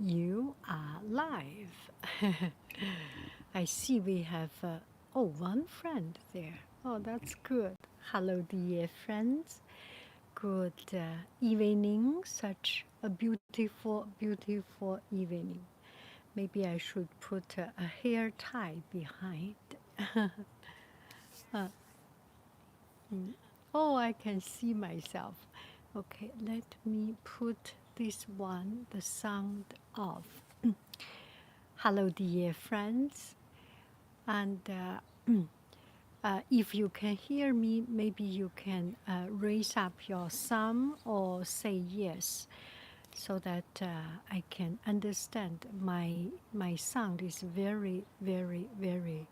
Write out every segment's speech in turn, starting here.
You are live. I see we have, one friend there. Oh, that's good. Hello, dear friends. Good evening. Such a beautiful, beautiful evening. Maybe I should put a hair tie behind. Oh, I can see myself. Okay, let me put this one, the sound off. Hello, dear friends. And if you can hear me, maybe you can raise up your thumb or say yes, so that I can understand. My sound is very, very, very,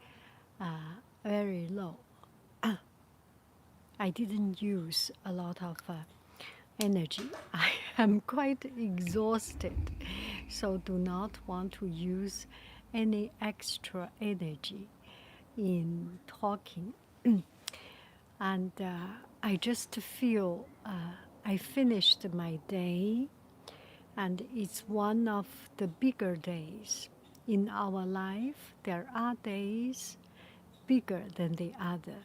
very low. I didn't use a lot of energy. I am quite exhausted, so do not want to use any extra energy in talking. And I just feel I finished my day, and it's one of the bigger days in our life. There are days bigger than the other,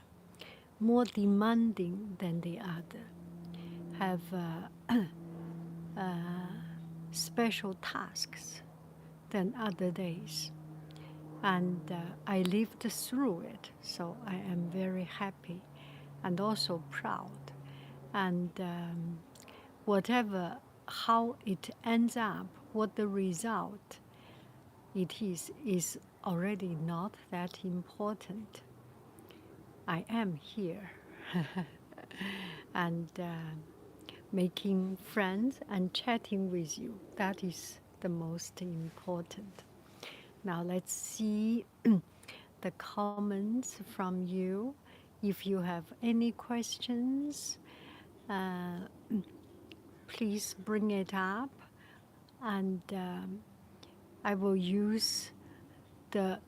more demanding than the other, have special tasks than other days. And I lived through it, so I am very happy and also proud. And whatever, how it ends up, what the result it is already not that important. I am here and making friends and chatting with you. That is the most important. Now let's see the comments from you. If you have any questions, uh, please bring it up, and I will use the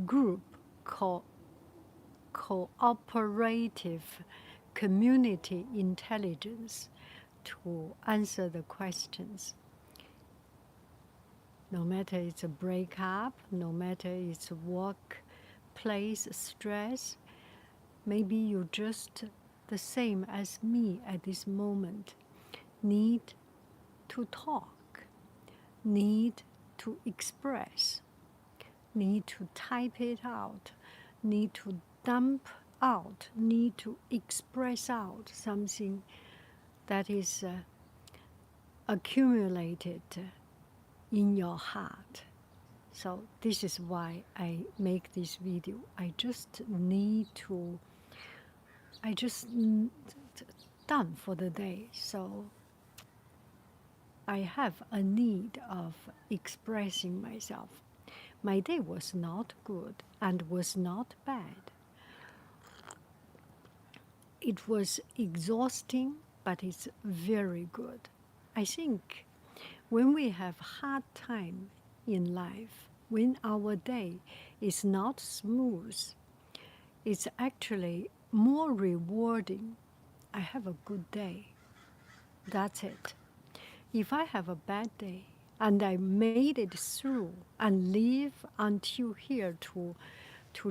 group called Cooperative Community Intelligence to answer the questions. No matter it's a breakup, no matter it's workplace stress, maybe you just the same as me at this moment, need to talk, need to express, need to type it out, need to dump out, need to express out something that is accumulated in your heart. So this is why I make this video. I just done for the day. So I have a need of expressing myself. My day was not good and was not bad. It was exhausting, but it's very good. I think when we have hard time in life, when our day is not smooth, it's actually more rewarding. I have a good day. That's it. If I have a bad day and I made it through and live until here to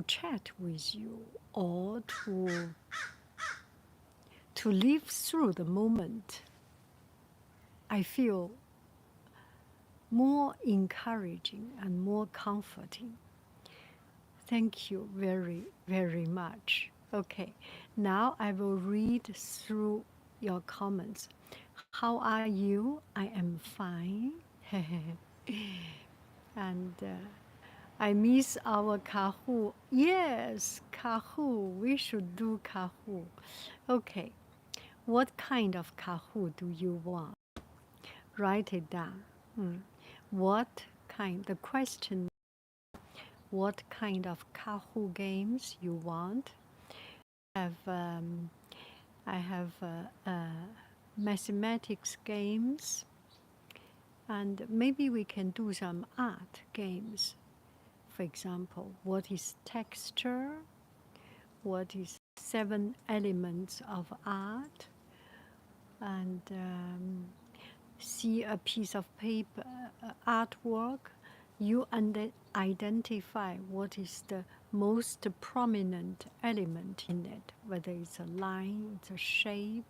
chat with you or to live through the moment, I feel more encouraging and more comforting. Thank you very, very much. Okay, now I will read through your comments. How are you? I am fine. And I miss our Kahoot. Yes, Kahoot. We should do Kahoot. Okay, what kind of Kahoot do you want? Write it down. What kind? The question, what kind of Kahoot games you want? I have mathematics games, and maybe we can do some art games. For example, what is texture? What is 7 elements of art? And see a piece of paper, artwork, you identify what is the most prominent element in it, whether it's a line, it's a shape,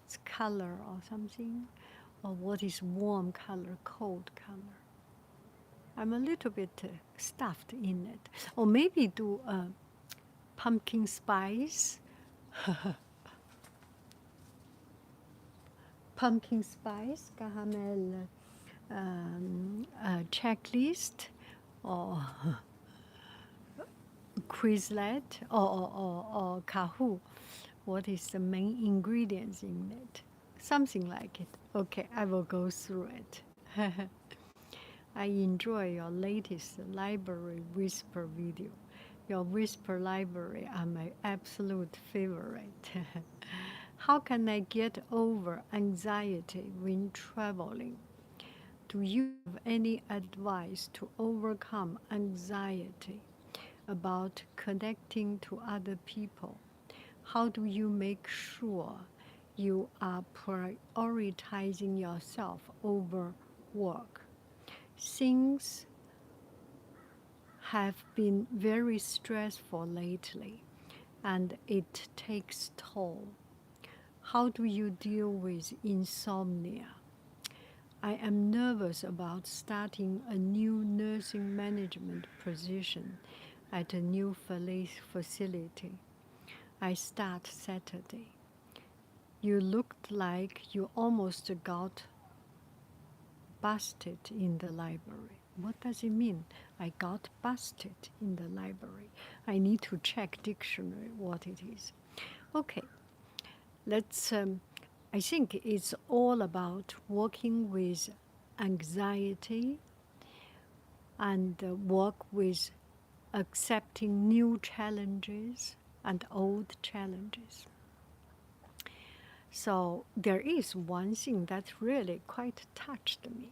it's color or something, or what is warm color, cold color. I'm a little bit stuffed in it. Or maybe do pumpkin spice, pumpkin spice, caramel checklist, or Quizlet, or Kahoot. What is the main ingredients in it? Something like it. Okay, I will go through it. I enjoy your latest library whisper video. Your whisper library are my absolute favorite. How can I get over anxiety when traveling? Do you have any advice to overcome anxiety about connecting to other people? How do you make sure you are prioritizing yourself over work? Things have been very stressful lately, and it takes toll. How do you deal with insomnia? I am nervous about starting a new nursing management position at a new facility. I start Saturday. You looked like you almost got busted in the library. What does it mean? I got busted in the library. I need to check dictionary what it is. Okay, let's. I think it's all about working with anxiety and work with accepting new challenges and old challenges. So there is one thing that really quite touched me.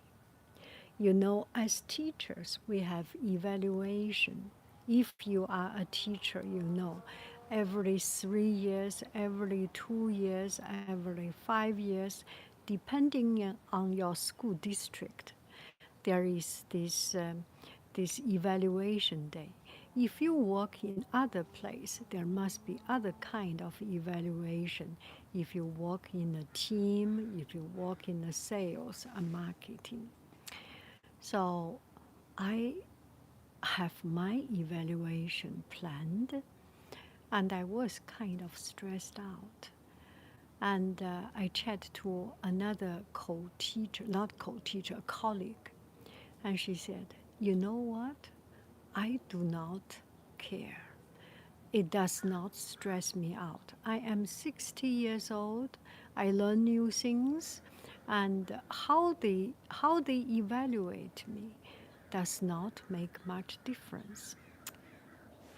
You know, as teachers, we have evaluation. If you are a teacher, you know, every 3 years, every 2 years, every 5 years, depending on your school district, there is this evaluation day. If you work in other place, there must be other kind of evaluation. If you work in a team, if you work in the sales and marketing. So I have my evaluation planned, and I was kind of stressed out. And I chatted to another co-teacher, not co-teacher, a colleague, and she said, you know what? I do not care. It does not stress me out. I am 60 years old. I learn new things, and how they evaluate me does not make much difference.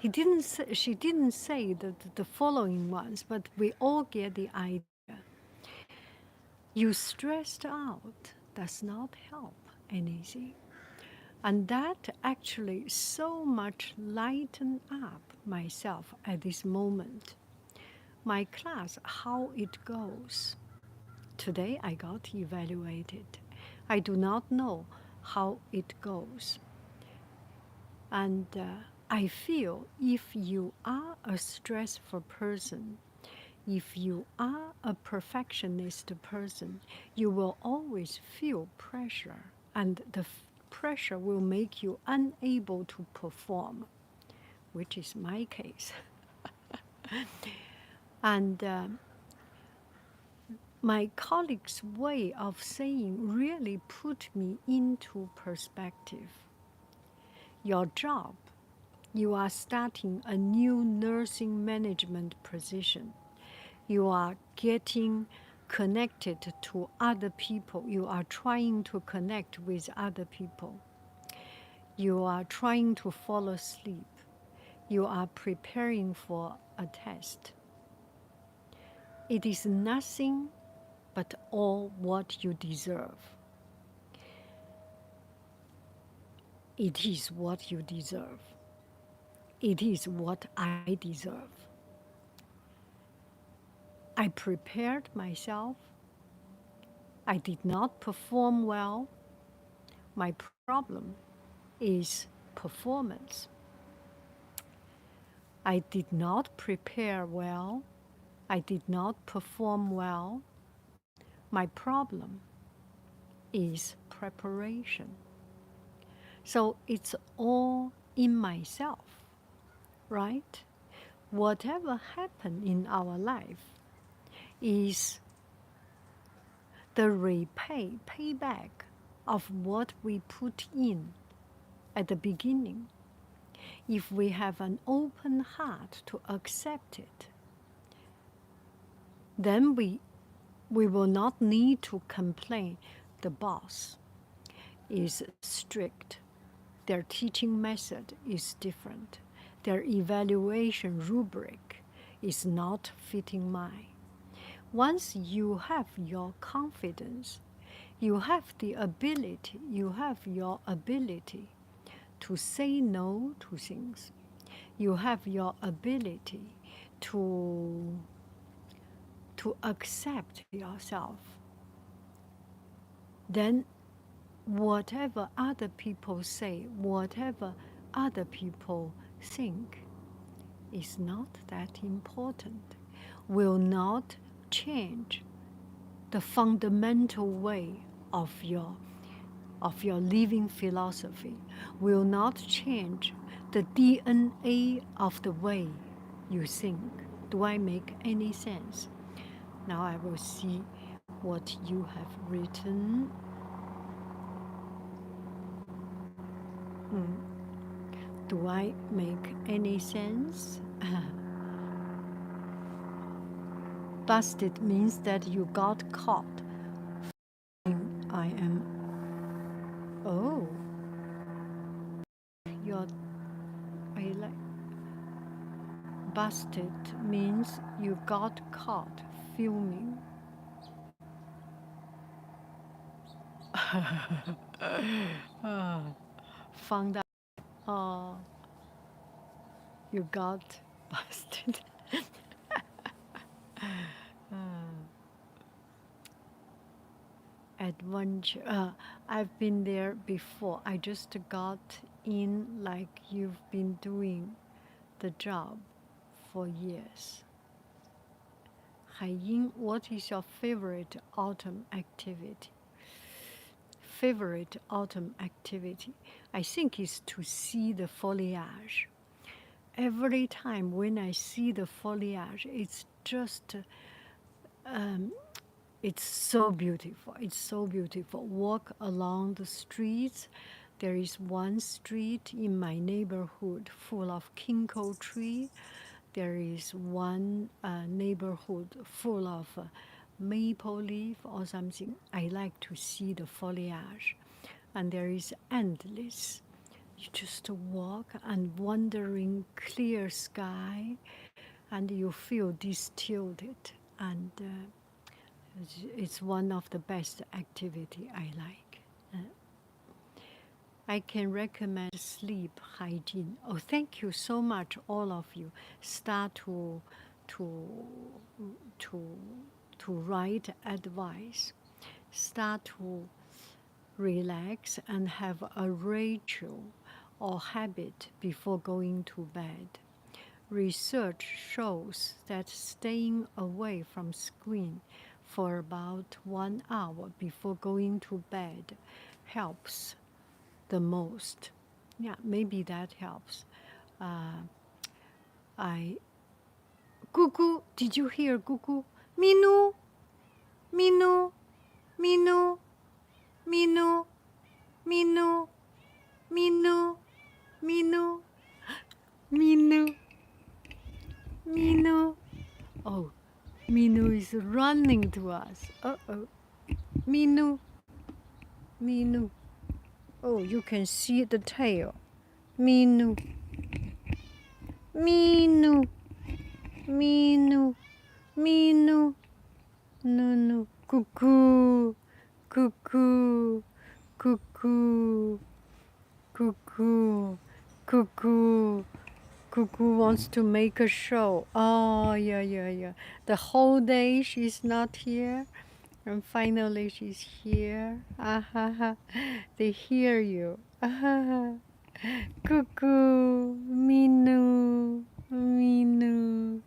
She didn't say the following ones, but we all get the idea. You stressed out does not help anything. And that actually so much lightened up myself at this moment. My class, how it goes. Today I got evaluated. I do not know how it goes. And I feel if you are a stressful person, if you are a perfectionist person, you will always feel pressure, and the pressure will make you unable to perform, which is my case. And my colleague's way of saying really put me into perspective. Your job, you are starting a new nursing management position. You are getting connected to other people. You are trying to connect with other people. You are trying to fall asleep. You are preparing for a test. It is nothing but all what you deserve. It is what you deserve. It is what I deserve. I prepared myself I did not perform well. My problem is performance. I did not prepare well. I did not perform well. My problem is preparation. So it's all in myself, right? Whatever happened in our life is the payback of what we put in at the beginning. If we have an open heart to accept it, then we will not need to complain. The boss is strict. Their teaching method is different. Their evaluation rubric is not fitting mine. Once you have your confidence, you have your ability to say no to things. You have your ability to accept yourself. Then whatever other people say, whatever other people think is not that important, will not change the fundamental way of your living philosophy, will not change the DNA of the way you think. Do I make any sense? Now I will see what you have written. Do I make any sense? Busted means that you got caught. I am. Oh, you're. I like. Busted means you got caught filming. Found out. You got busted. Adventure. I've been there before. I just got in like you've been doing the job for years. Haiying, what is your favorite autumn activity? Favorite autumn activity, I think, is to see the foliage. Every time when I see the foliage, it's just it's so beautiful. It's so beautiful. Walk along the streets. There is one street in my neighborhood full of ginkgo tree. There is one neighborhood full of maple leaf or something. I like to see the foliage. And there is endless. You just walk and wandering clear sky, and you feel distilted, and it's one of the best activity I like. I can recommend sleep hygiene. Oh, thank you so much, all of you. Start to write advice. Start to relax and have a ritual or habit before going to bed. Research shows that staying away from screen for about 1 hour before going to bed helps the most. Yeah, maybe that helps. Gugu, did you hear Gugu? Minu, Minu, Minu, Minu, Minu, Minu, Minu, Minu, Minu. Oh, Minu is running to us. Uh-oh. Minu, Minu. Oh, you can see the tail. Minu, Minu, Minu, Minu. No, no. Cuckoo, cuckoo, cuckoo, cuckoo, cuckoo. Cuckoo wants to make a show. Oh, yeah, yeah, yeah. The whole day she's not here. And finally, she's here. They hear you. Cuckoo, Minu, Minu.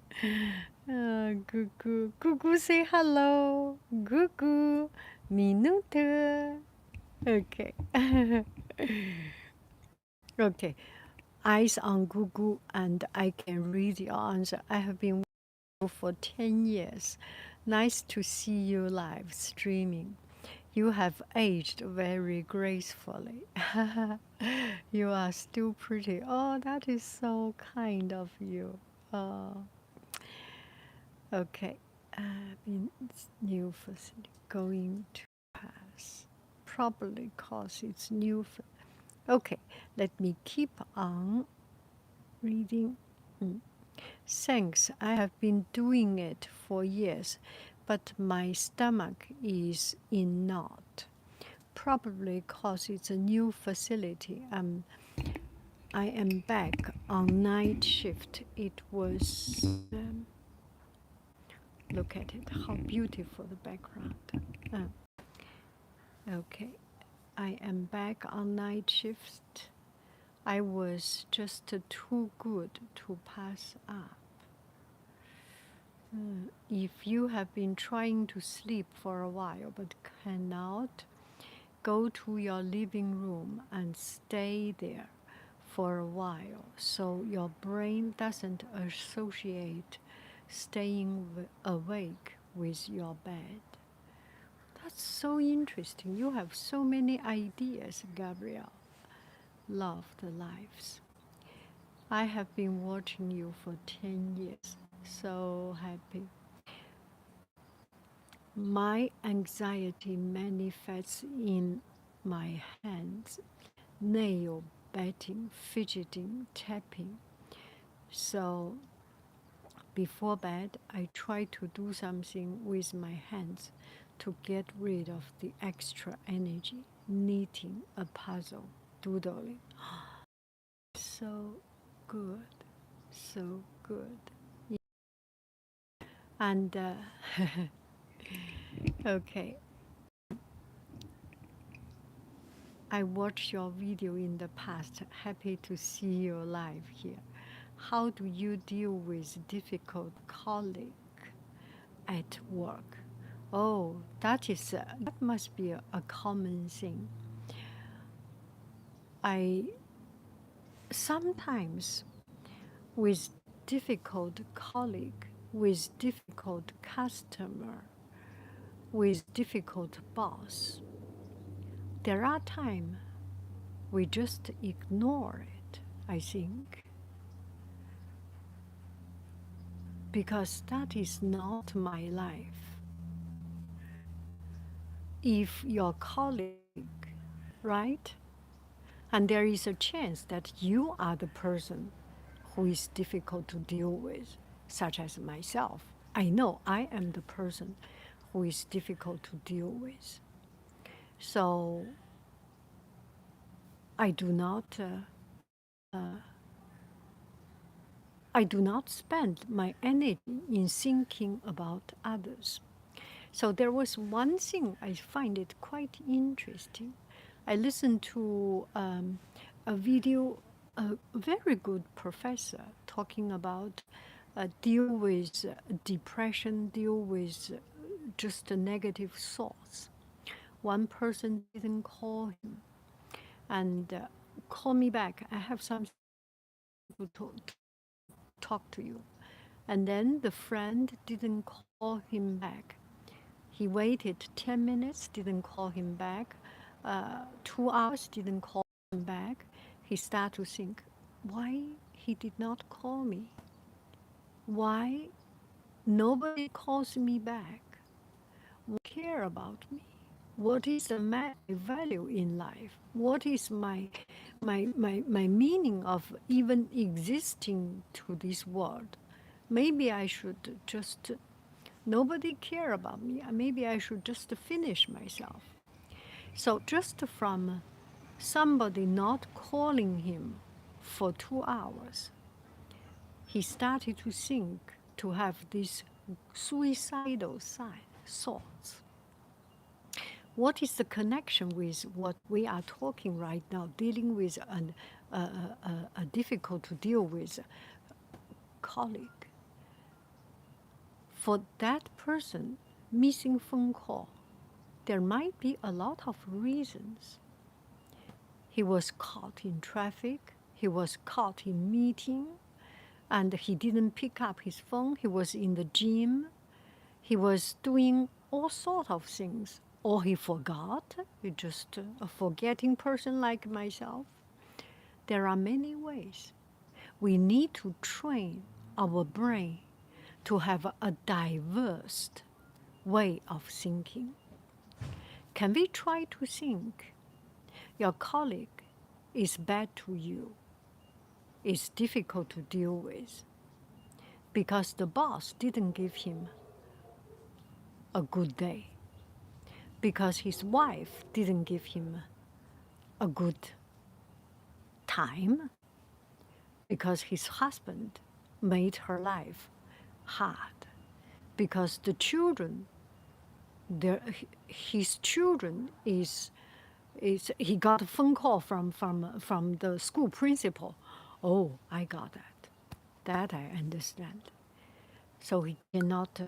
Cuckoo, Cuckoo, say hello. Cuckoo, Minute. Okay. Okay. Eyes on Google, and I can read your answer. I have been for 10 years. Nice to see you live streaming. You have aged very gracefully. You are still pretty. Oh, that is so kind of you. Oh, okay. In new facility going to pass. Probably cause it's new. Okay, let me keep on reading. Thanks. I have been doing it for years, but my stomach is in knot. Probably because it's a new facility. I am back on night shift. It was, look at it, how beautiful the background. Okay, I am back on night shift. I was just too good to pass up. If you have been trying to sleep for a while but cannot, go to your living room and stay there for a while so your brain doesn't associate staying awake with your bed. That's so interesting. You have so many ideas, Gabrielle. Love the lives. I have been watching you for 10 years. So happy. My anxiety manifests in my hands, nail biting, fidgeting, tapping. So before bed, I try to do something with my hands to get rid of the extra energy, knitting a puzzle, doodling. So good, so good. And okay, I watched your video in the past. Happy to see you live here. How do you deal with difficult colleague at work? Oh, that must be a common thing. I sometimes with difficult colleague, with difficult customer, with difficult boss, there are times we just ignore it, I think, because that is not my life. If your colleague, right? And there is a chance that you are the person who is difficult to deal with, such as myself. I know I am the person who is difficult to deal with. So I do not spend my energy in thinking about others. So there was one thing I find it quite interesting. I listened to a video, a very good professor talking about deal with depression, deal with just negative thoughts. One person didn't call him and call me back. I have something to talk to you. And then the friend didn't call him back. He waited 10 minutes, didn't call him back. 2 hours, didn't call him back. He started to think, why he did not call me? Why nobody calls me back? What care about me? What is my value in life? What is my meaning of even existing to this world? Maybe I should just, nobody care about me. Maybe I should just finish myself. So just from somebody not calling him for 2 hours, he started to think, to have these suicidal thoughts. what is the connection with what we are talking right now, dealing with a difficult to deal with colleague? For that person, missing phone call, there might be a lot of reasons. He was caught in traffic, he was caught in meeting, and he didn't pick up his phone. He was in the gym, he was doing all sorts of things, or he forgot. He's just a forgetting person like myself. There are many ways. We need to train our brain to have a diverse way of thinking. Can we try to think your colleague is bad to you, is difficult to deal with, because the boss didn't give him a good day, because his wife didn't give him a good time, because his husband made her life hard, because the children, his children is he got a phone call from the school principal. Oh, I got that. That I understand. So he cannot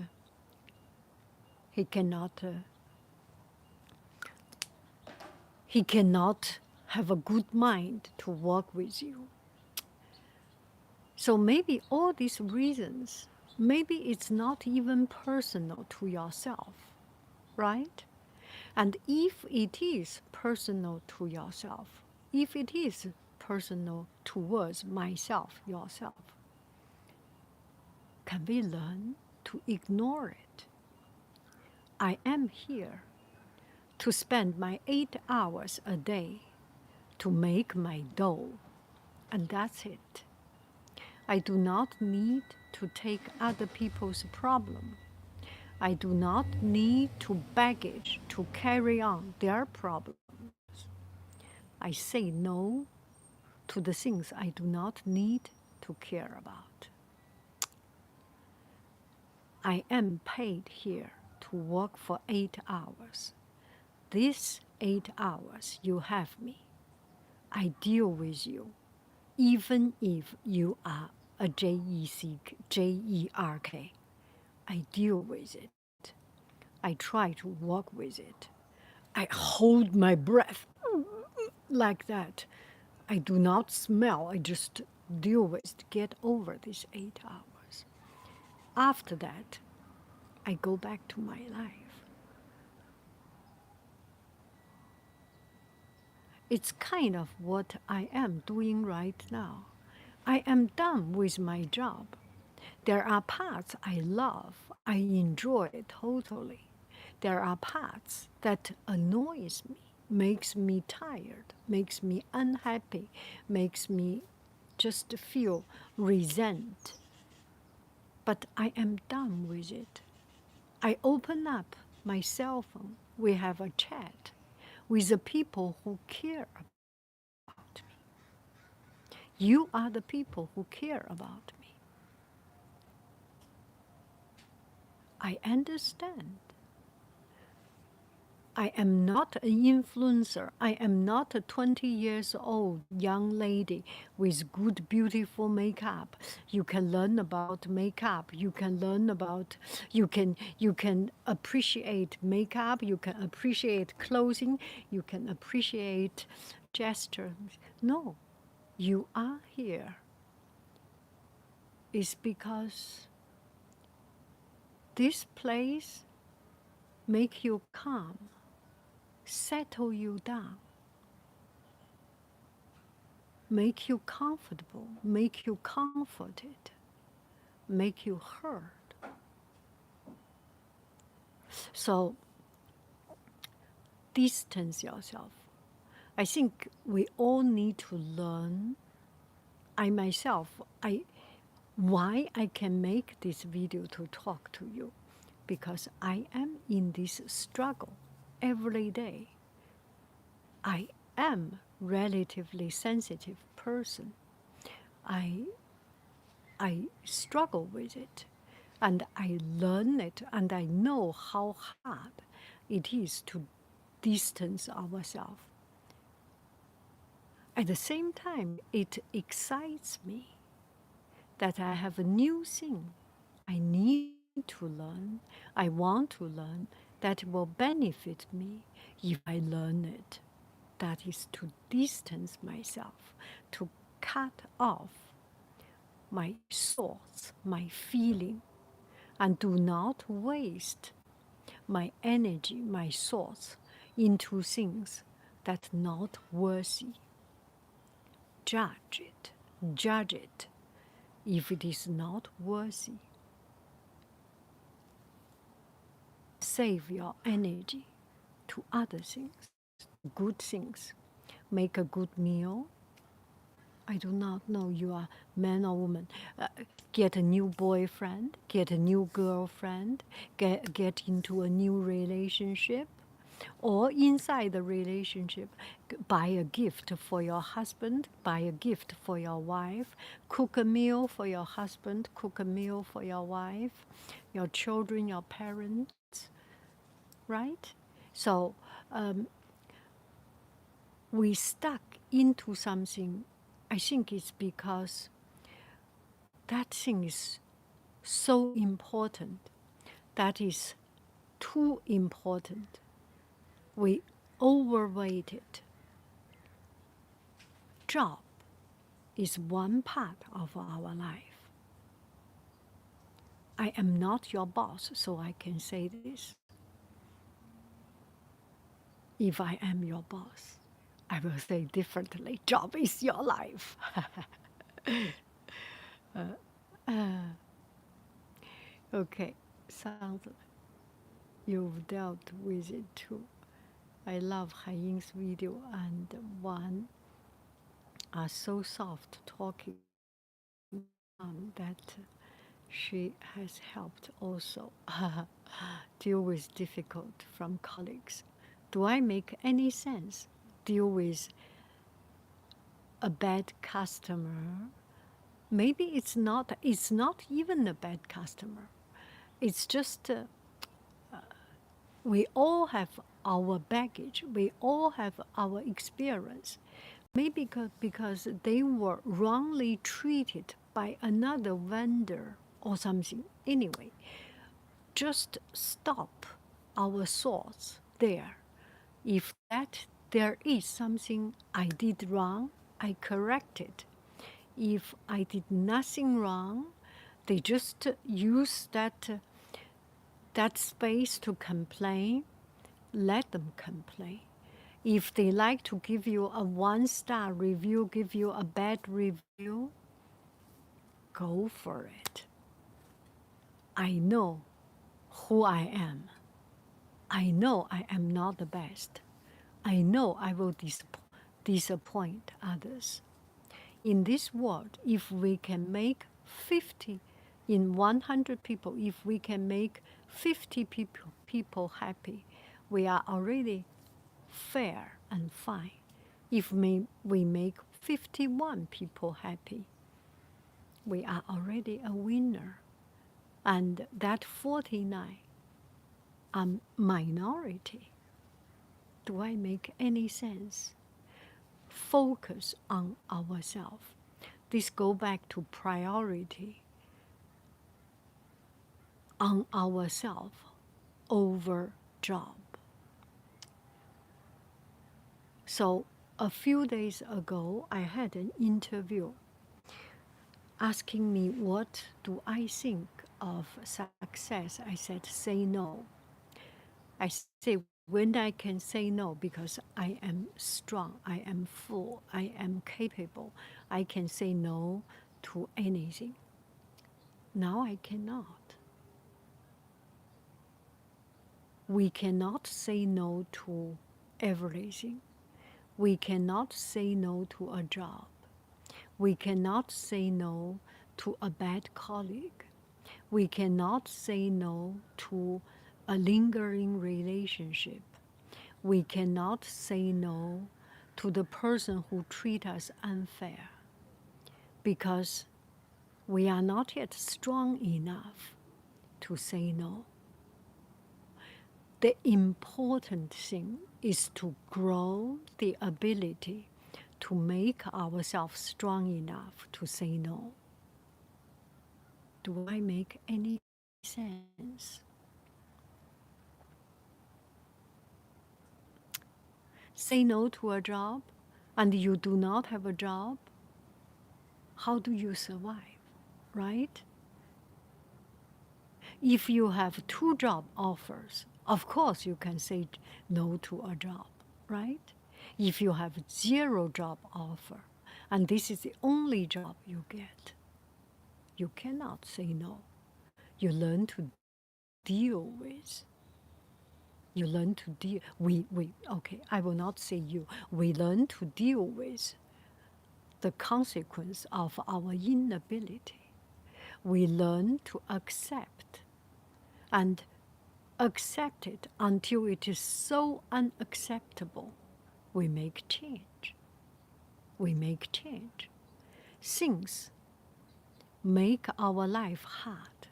have a good mind to work with you. So maybe all these reasons, maybe it's not even personal to yourself, right? And if it is personal to yourself, if it is personal towards myself, yourself, can we learn to ignore it? I am here to spend my 8 hours a day to make my dough, and that's it. I do not need to take other people's problem. I do not need to baggage to carry on their problems. I say no to the things I do not need to care about. I am paid here to work for 8 hours. These 8 hours you have me. I deal with you, even if you are a Jerk. I deal with it. I try to work with it. I hold my breath like that. I do not smell. I just deal with, get over these 8 hours. After that, I go back to my life. It's kind of what I am doing right now. I am done with my job. There are parts I love, I enjoy totally. There are parts that annoys me, makes me tired, makes me unhappy, makes me just feel resent. But I am done with it. I open up my cell phone. We have a chat with the people who care about me. You are the people who care about me. I understand. I am not an influencer. I am not a 20 years old young lady with good, beautiful makeup. You can learn about makeup. You can learn about, you can appreciate makeup. You can appreciate clothing. You can appreciate gestures. No, you are here. It's because this place make you calm, settle you down, make you comfortable, make you comforted, make you heard. So distance yourself. I think we all need to learn. I myself, why I can make this video to talk to you, because I am in this struggle every day. I am relatively sensitive person. I struggle with it, and I learn it, and I know how hard it is to distance ourselves. At the same time, it excites me that I have a new thing I need to learn, I want to learn, that will benefit me if I learn it. That is to distance myself, to cut off my thoughts, my feeling, and do not waste my energy, my thoughts into things that not worthy. Judge it if it is not worthy. Save your energy to other things, good things. Make a good meal. I do not know you are man or woman. Get a new boyfriend, get a new girlfriend, get into a new relationship, or inside the relationship, buy a gift for your husband, buy a gift for your wife, cook a meal for your husband, cook a meal for your wife, your children, your parents, right? So we stuck into something. I think it's because that thing is so important, that is too important. We overweight it. Job is one part of our life. I am not your boss, so I can say this. If I am your boss, I will say differently. Job is your life. Okay, sounds like you've dealt with it too. I love Haiying's video, and one are so soft talking that she has helped also deal with difficult from colleagues. Do I make any sense? Deal with a bad customer? Maybe it's not even a bad customer. It's just we all have our baggage. We all have our experience. Maybe because they were wrongly treated by another vendor or something. Anyway, just stop our thoughts there. If that there is something I did wrong, I correct it. If I did nothing wrong, they just use that space to complain. Let them complain. If they like to give you a 1-star review, give you a bad review, go for it. I know who I am. I know I am not the best. I know I will disappoint others. In this world, if we can make 50, in 100 people, if we can make 50 people happy, we are already fair and fine. If we make 51 people happy, we are already a winner. And that 49 are minority. Do I make any sense? Focus on ourselves. This go back to priority on ourselves over job. So a few days ago, I had an interview asking me what do I think of success. I said, say no. I say when I can say no because I am strong, I am full, I am capable, I can say no to anything. Now I cannot. We cannot say no to everything. We cannot say no to a job. We cannot say no to a bad colleague. We cannot say no to a lingering relationship. We cannot say no to the person who treats us unfair because we are not yet strong enough to say no. The important thing is to grow the ability to make ourselves strong enough to say no. Do I make any sense? Say no to a job and you do not have a job, how do you survive, right? If you have 2 job offers, of course you can say no to a job, right? If you have 0 job offer and this is the only job you get, you cannot say no. You learn to deal with. You learn to deal, okay, I will not say you. We learn to deal with the consequence of our inability. We learn to accept and accept it until it is so unacceptable. We make change. We make change. Things make our life hard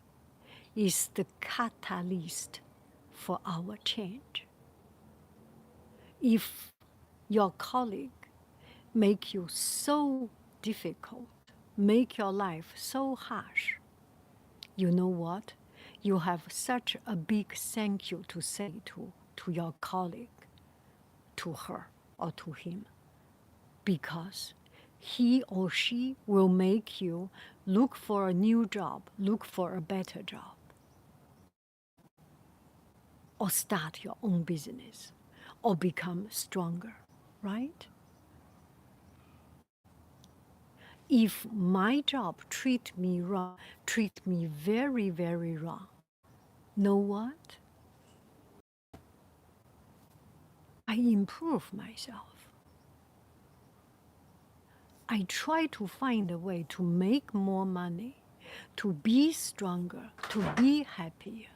is the catalyst for our change. If your colleague make you so difficult, make your life so harsh, you know what? You have such a big thank you to say to your colleague, to her or to him, because he or she will make you look for a new job, look for a better job, or start your own business, or become stronger, right? If my job treat me wrong, treat me very, very wrong, know what? I improve myself. I try to find a way to make more money, to be stronger, to be happier,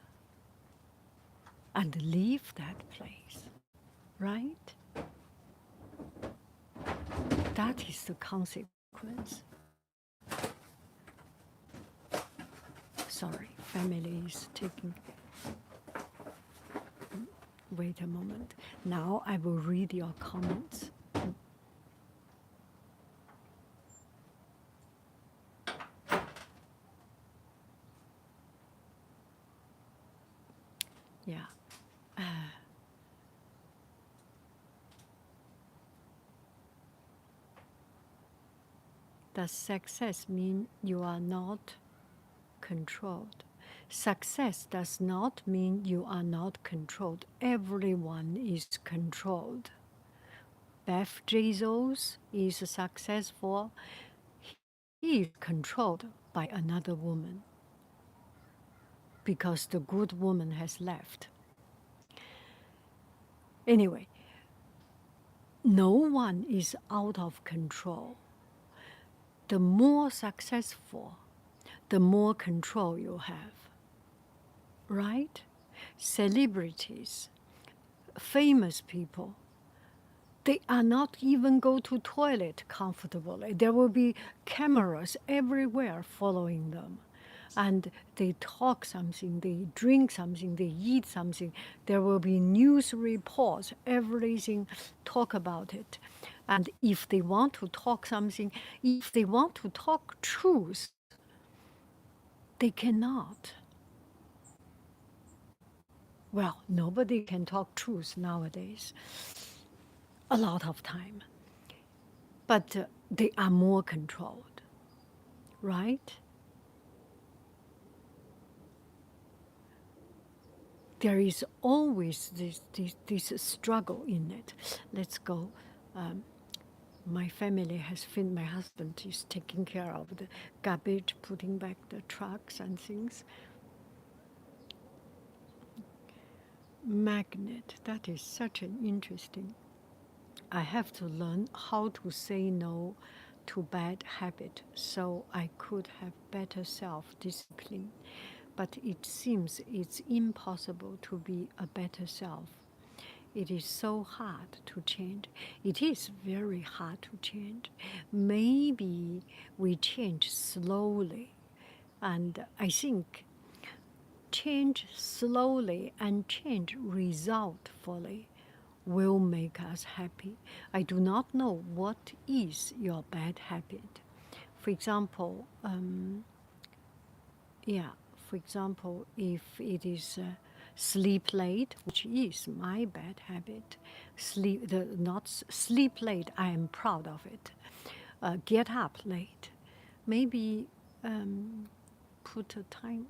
and leave that place, right? That is the consequence. Sorry, family is taking. Wait a moment. Now I will read your comments. Yeah. Does success mean you are not controlled? Success does not mean you are not controlled. Everyone is controlled. Jeff Bezos is successful. He is controlled by another woman because the good woman has left. Anyway, no one is out of control. The more successful, the more control you have, right? Celebrities, famous people, they are not even go to toilet comfortably. There will be cameras everywhere following them. And they talk something, they drink something, they eat something. There will be news reports, everything, talk about it. And if they want to talk something, if they want to talk truth, they cannot. Well, nobody can talk truth nowadays, a lot of time. But they are more controlled, right? There is always this struggle in it. Let's go. My family has been, my husband is taking care of the garbage, putting back the trucks and things. Magnet, that is such an interesting. I have to learn how to say no to bad habit so I could have better self-discipline. But it seems it's impossible to be a better self. It is so hard to change. It is very hard to change. Maybe we change slowly. And I think change slowly and change resultfully will make us happy. I do not know what is your bad habit. For example, for example, if it is sleep late, which is my bad habit, sleep late, I am proud of it. Get up late, maybe put a time.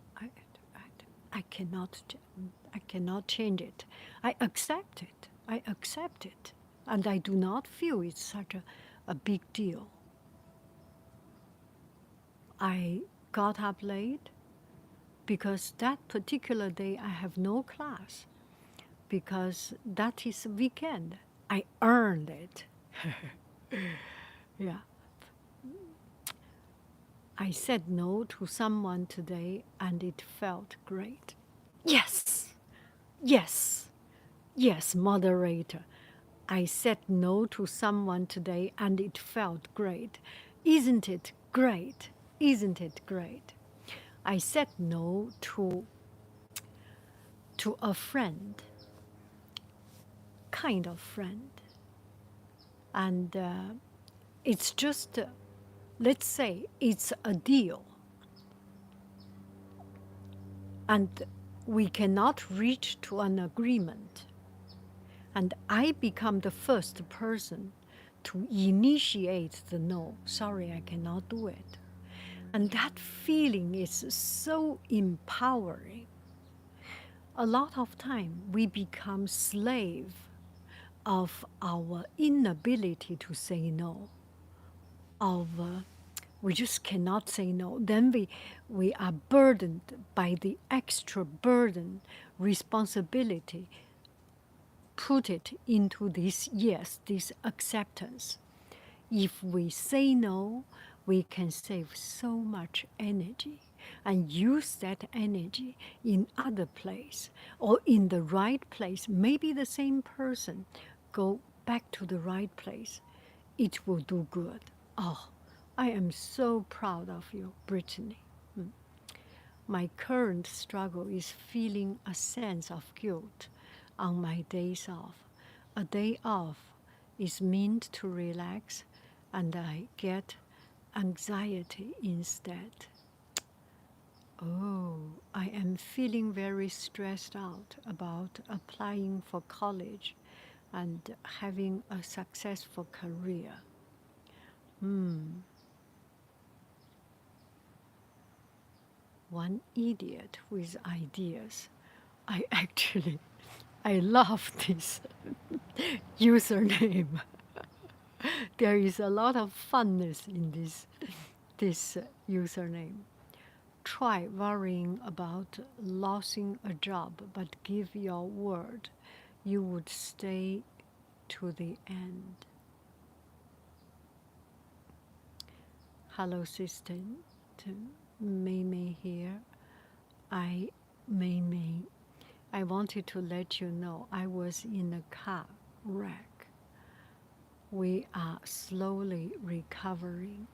I cannot, I cannot change it. I accept it. I accept it, and I do not feel it's such a big deal. I got up late because that particular day I have no class, because that is weekend. I earned it. Yeah. I said no to someone today and it felt great. Yes, yes, yes, moderator. I said no to someone today and it felt great. Isn't it great? Isn't it great? I said no to a friend, kind of friend. And it's just, let's say it's a deal. And we cannot reach to an agreement. And I become the first person to initiate the no. Sorry, I cannot do it. And that feeling is so empowering. A lot of time we become slave of our inability to say no, of we just cannot say no. Then we are burdened by the extra burden, responsibility, put it into this yes, this acceptance. If we say no, we can save so much energy and use that energy in other place or in the right place. Maybe the same person go back to the right place. It will do good. Oh, I am so proud of you, Brittany. My current struggle is feeling a sense of guilt on my days off. A day off is meant to relax, and I get anxiety instead. Oh, I am feeling very stressed out about applying for college and having a successful career. One idiot with ideas. I love this username. There is a lot of funness in this username. Try worrying about losing a job, but give your word you would stay to the end. Hello, assistant. Mei Mei here. Mei Mei. I wanted to let you know I was in a car wreck. We are slowly recovering,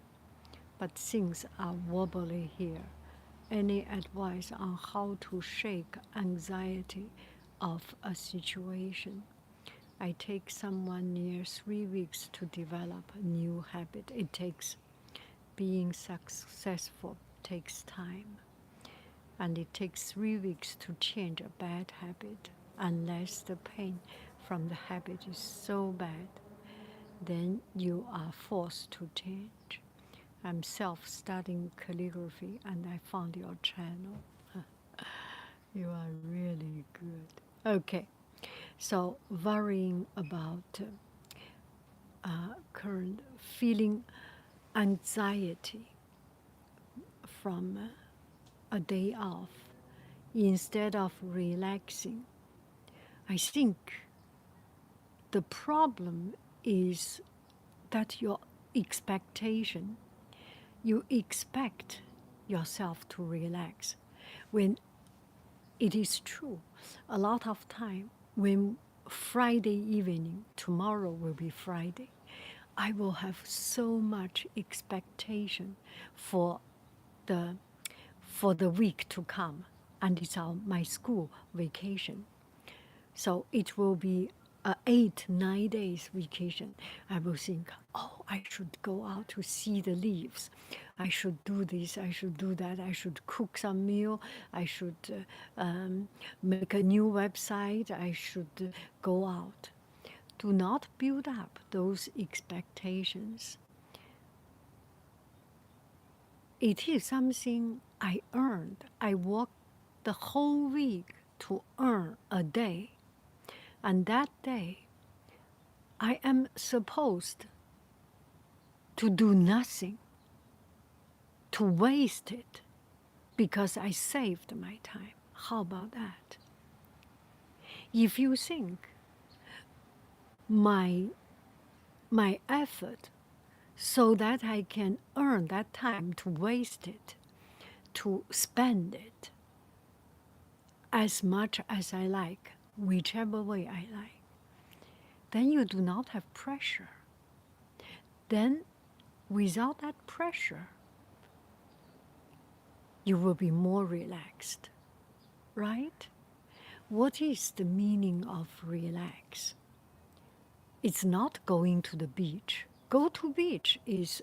but things are wobbly here. Any advice on how to shake anxiety of a situation? I take someone near 3 weeks to develop a new habit. It takes being successful takes time. And it takes 3 weeks to change a bad habit. Unless the pain from the habit is so bad, then you are forced to change. I'm self-studying calligraphy and I found your channel. You are really good. Okay, so worrying about current feeling anxiety from a day off instead of relaxing. I think the problem is that your expectation, you expect yourself to relax. When it is true, a lot of time when Friday evening, tomorrow will be Friday, I will have so much expectation for the week to come. and it's my school vacation. So it will be a 8-9 days vacation. I will think, oh, I should go out to see the leaves. I should do this, I should do that, I should cook some meal, I should make a new website, I should go out. Do not build up those expectations. It is something I earned. I worked the whole week to earn a day. And that day, I am supposed to do nothing, to waste it, because I saved my time. How about that? If you think my effort so that I can earn that time to waste it, to spend it as much as I like, whichever way I like, then you do not have pressure. Then, without that pressure, you will be more relaxed, right? What is the meaning of relax? It's not going to the beach. Go to beach is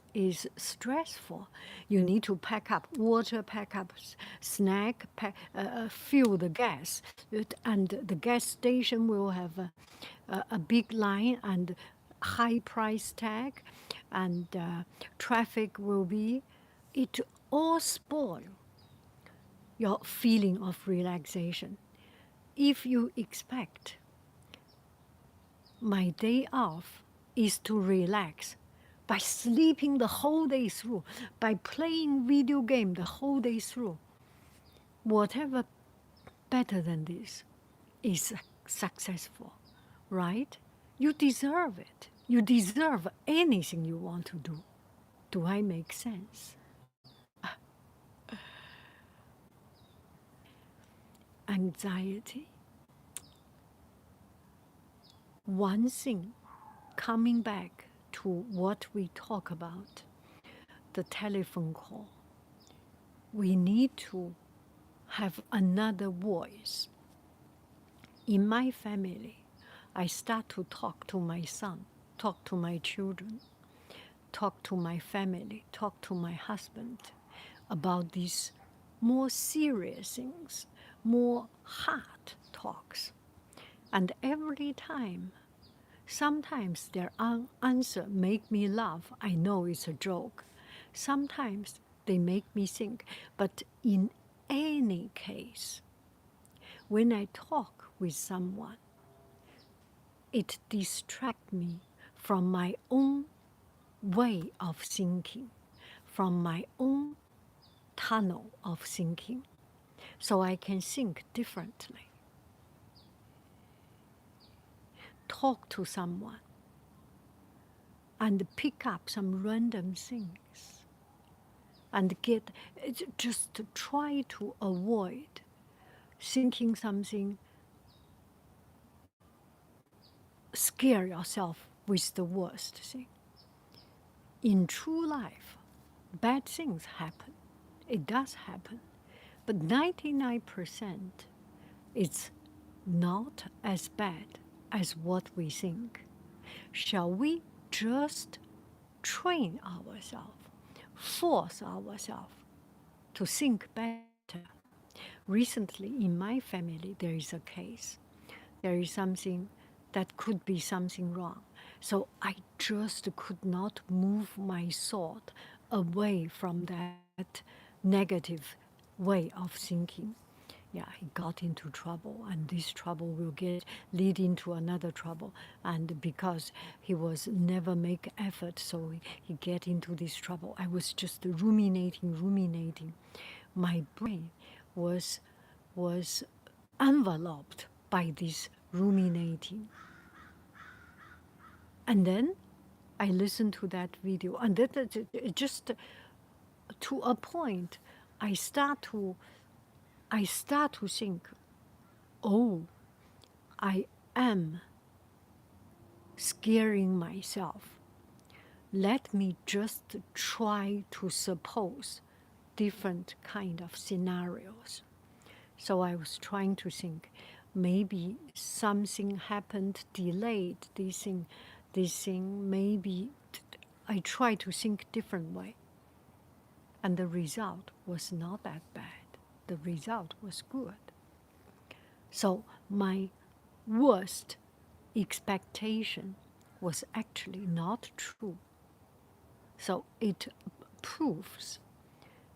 stressful. You need to pack up water, pack up snack, fuel the gas, and the gas station will have a big line and high price tag, and traffic will be. It all spoil your feeling of relaxation. If you expect my day off is to relax by sleeping the whole day through, by playing video game the whole day through, whatever better than this is successful, right? You deserve it. You deserve anything you want to do. Do I make sense? Anxiety. One thing, coming back to what we talk about, the telephone call, we need to have another voice. In my family, I start to talk to my son, talk to my children, talk to my family, talk to my husband about these more serious things, more hard talks. And every time, sometimes their answer make me laugh. I know it's a joke. Sometimes they make me think. But in any case, when I talk with someone, it distracts me from my own way of thinking, from my own tunnel of thinking, so I can think differently. Talk to someone and pick up some random things and just to try to avoid thinking something, scare yourself with the worst thing. In true life, bad things happen. It does happen. But 99% it's not as bad as what we think. Shall we just train ourselves, force ourselves to think better? Recently, in my family, there is a case. There is something that could be something wrong. So I just could not move my thought away from that negative way of thinking. Yeah, he got into trouble, and this trouble will lead into another trouble. And because he was never make effort, so he get into this trouble. I was just ruminating. My brain was enveloped by this ruminating. And then I listened to that video, and that just to a point, I start to think, oh, I am scaring myself. Let me just try to suppose different kind of scenarios. So I was trying to think, maybe something happened, delayed this thing, maybe I tried to think different way. And the result was not that bad. The result was good. So my worst expectation was actually not true. So it proves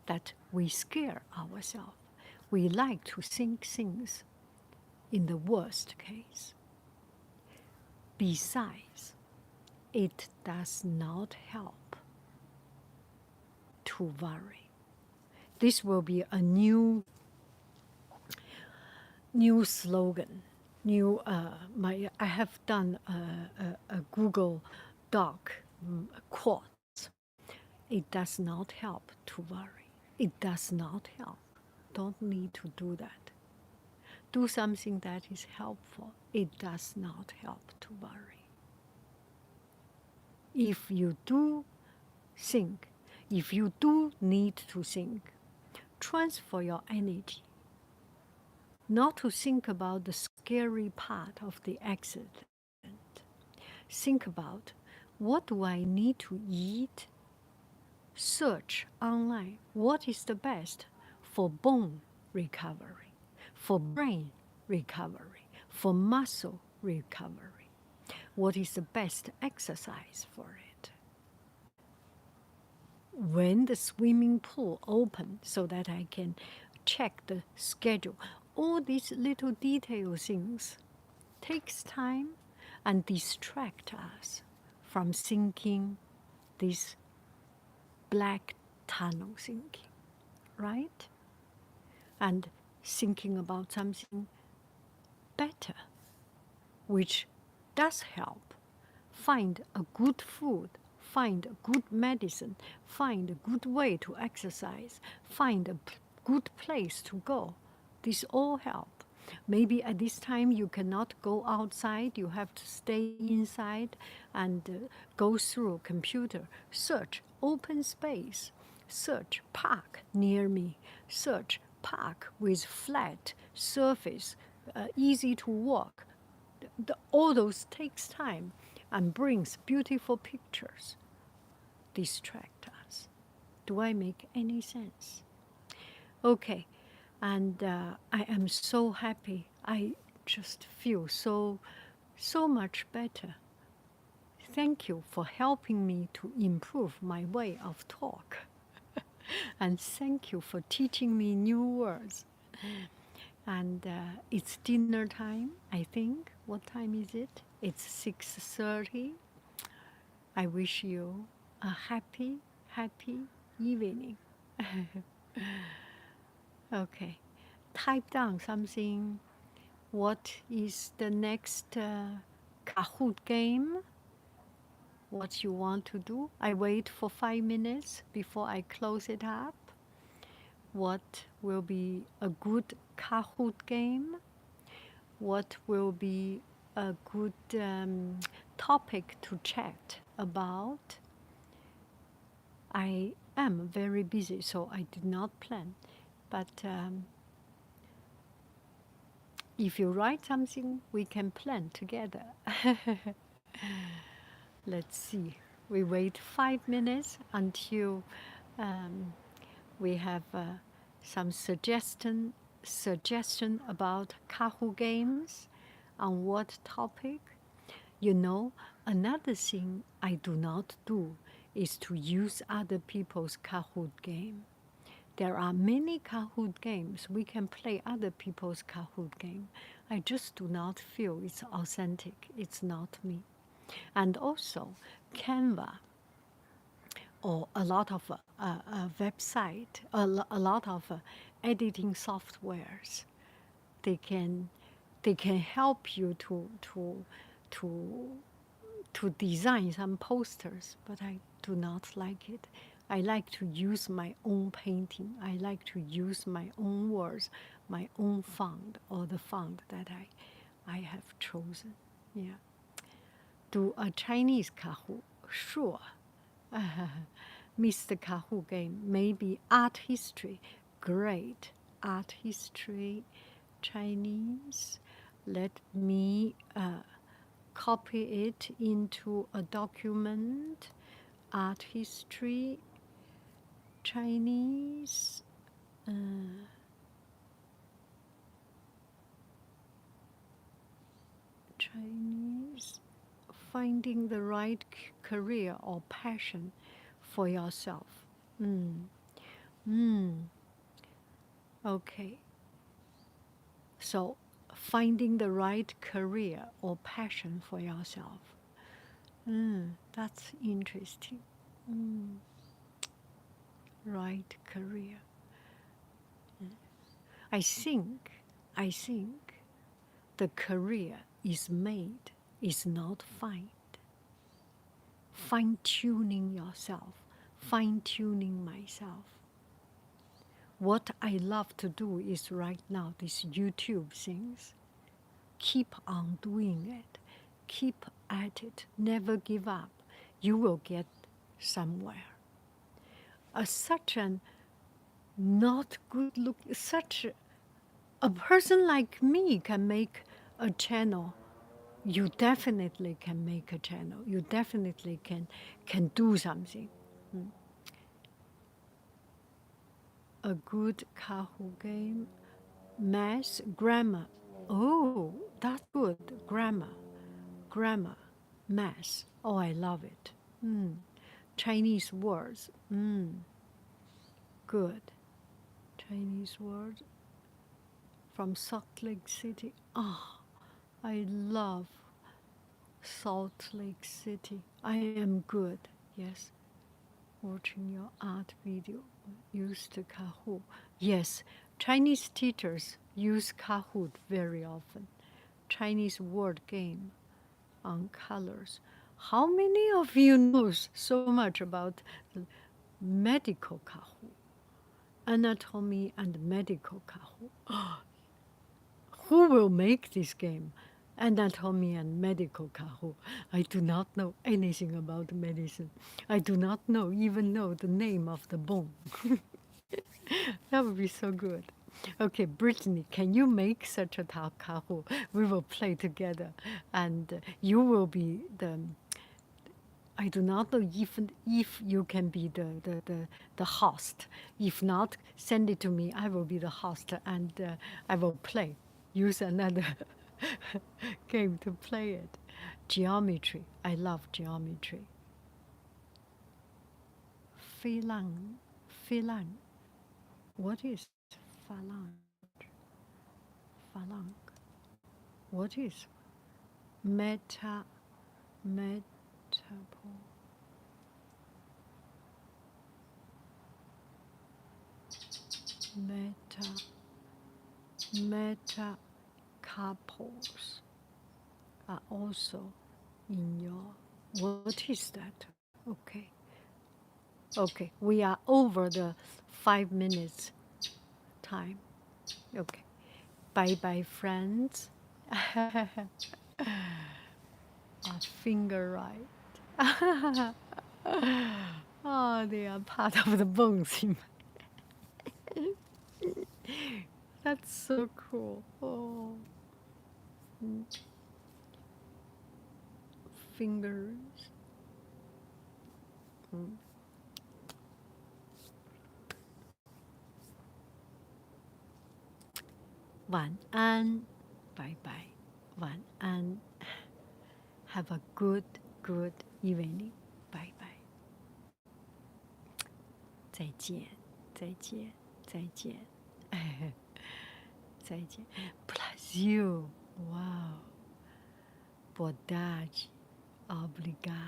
that we scare ourselves. We like to think things in the worst case. Besides, it does not help to worry. This will be a new slogan. I have done a Google Doc quote. It does not help to worry. It does not help. Don't need to do that. Do something that is helpful. It does not help to worry. If you do think, if you do need to think, transfer your energy not to think about the scary part of the accident. Think about, what do I need to eat? Search online, what is the best for bone recovery, for brain recovery, for muscle recovery? What is the best exercise for it? When the swimming pool open, so that I can check the schedule. All these little detail things takes time and distract us from thinking this black tunnel thinking, right? And thinking about something better, which does help. Find a good food, find a good medicine, find a good way to exercise, find a good place to go. This all help. Maybe at this time you cannot go outside, you have to stay inside and go through computer, search open space, search park near me, search park with flat surface, easy to walk. All those takes time and brings beautiful pictures, distract us. Do I make any sense? Okay, and I am so happy. I just feel so much better. Thank you for helping me to improve my way of talk. And thank you for teaching me new words. And it's dinner time, I think. What time is it? It's 6:30. I wish you a happy, happy evening. Okay. Type down something. What is the next Kahoot game? What you want to do? I wait for 5 minutes before I close it up. What will be a good Kahoot game? What will be a good topic to chat about? I am very busy, so I did not plan. But if you write something, we can plan together. Let's see. We wait 5 minutes until we have some suggestion about Kahoot games. On what topic? You know, another thing I do not do is to use other people's Kahoot game. There are many Kahoot games. We can play other people's Kahoot game. I just do not feel it's authentic. It's not me. And also, Canva or a lot of website, a lot of editing softwares, they can help you to design some posters, but I do not like it. I like to use my own painting. I like to use my own words, my own font, or the font that I have chosen. Yeah. Do a Chinese Kahoot? Sure. Mr. Kahoot game, maybe art history. Great. art history, Chinese. Let me copy it into a document, art history, Chinese. Chinese, finding the right career or passion for yourself. Mm. Mm. Okay. So, finding the right career or passion for yourself. That's interesting. Mm. Right career. I think, I think the career is made, is not find. Fine-tuning yourself, fine-tuning myself. What I love to do is right now, these YouTube things. Keep on doing it. Keep at it. Never give up. You will get somewhere. Such an not good look, such a person like me can make a channel. You definitely can make a channel. You definitely can do something. A good Kahoot game. Math, grammar. Oh, that's good. Grammar, grammar, math. Oh, I love it. Chinese words. Good. Chinese words from Salt Lake City. Ah, I love Salt Lake City. I am good. Yes. Watching your art video. Used Kahoot. Yes, Chinese teachers use Kahoot very often. Chinese word game on colors. How many of you knows so much about the medical Kahoot? Anatomy and medical Kahoot. Who will make this game? Anatomy and medical Kahoot. I do not know anything about medicine. I do not even know the name of the bone. That would be so good. Okay, Brittany, can you make such a Kahoot? We will play together, and you will be the. I do not know even if you can be the host. If not, send it to me. I will be the host, and I will play. Use another game to play it. Geometry. I love geometry. Phalange. Phalange. What is phalange? Phalange. What is metapo? Metacarpals are also in your. What is that? Okay. Okay, we are over the 5 minutes time. Okay. Bye bye, friends. A finger right. Oh, they are part of the bones in my. That's so cool. Oh. Fingers. 晚安，拜拜，晚安。Have a good evening，拜拜。再见，再见，再见，再见。Brasil, uau. Boa tarde, obrigado.